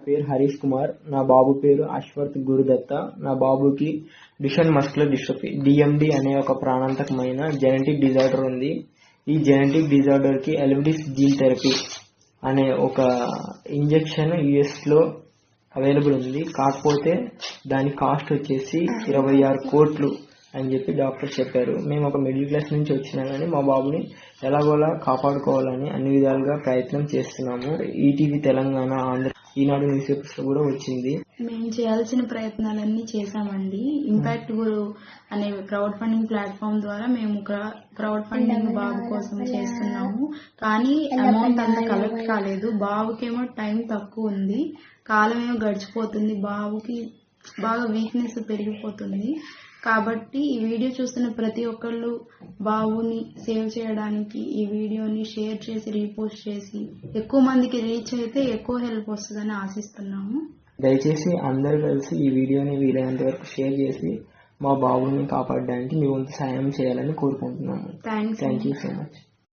పేరు హరీష్ కుమార్. నా బాబు పేరు అశ్వర్త్ గురుదత్త. నా బాబుకి డుషెన్ మస్కులర్ డిస్ట్రోఫీ DMD అనే ఒక ప్రాణాంతకమైన జెనెటిక్ డిజార్డర్ ఉంది. ఈ జెనెటిక్ డిజార్డర్ కి ఎలివిడిస్ జీన్ థెరపీ అనే ఒక ఇంజెక్షన్ US లో అవైలబుల్ ఉంది. కాకపోతే దాని కాస్ట్ వచ్చేసి 26 కోట్లు అని చెప్పి డాక్టర్ చెప్పారు. మేము ఒక మిడిల్ క్లాస్ నుంచి వచ్చినా కానీ మా బాబుని ఎలాగోలా కాపాడుకోవాలని అన్ని విధాలుగా ప్రయత్నం చేస్తున్నాము. ఈటీవీ తెలంగాణ, ఆంధ్ర, ఈనాడు న్యూస్ పేపర్స్ లో కూడా వచ్చింది. మేము చేయాల్సిన ప్రయత్నాలన్నీ చేశామండి. ఇంపాక్ట్ గురు అనే క్రౌడ్ ఫండింగ్ ప్లాట్ఫామ్ ద్వారా మేము క్రౌడ్ ఫండింగ్ బాబు కోసం చేస్తున్నాము. కానీ అమౌంట్ అంత కలెక్ట్ కాలేదు. బాబుకేమో టైం తక్కువ ఉంది, కాలం ఏమో గడిచిపోతుంది, బాబుకి బాగా వీక్నెస్ పెరిగిపోతుంది. కాబట్టి ఈ వీడియో చూస్తున్న ప్రతి ఒక్కళ్ళు బాబుని సేవ్ చేయడానికి ఈ వీడియోని షేర్ చేసి రీపోస్ట్ చేసి ఎక్కువ మందికి రీచ్ అయితే ఎక్కువ హెల్ప్ వస్తుందని ఆశిస్తున్నాము. దయచేసి అందరూ కలిసి ఈ వీడియోని వీలైనంత వరకు షేర్ చేసి మా బాబుని కాపాడడానికి మీ వంతు సాయం చేయాలని కోరుకుంటున్నాము. Thanks. Thank you so much.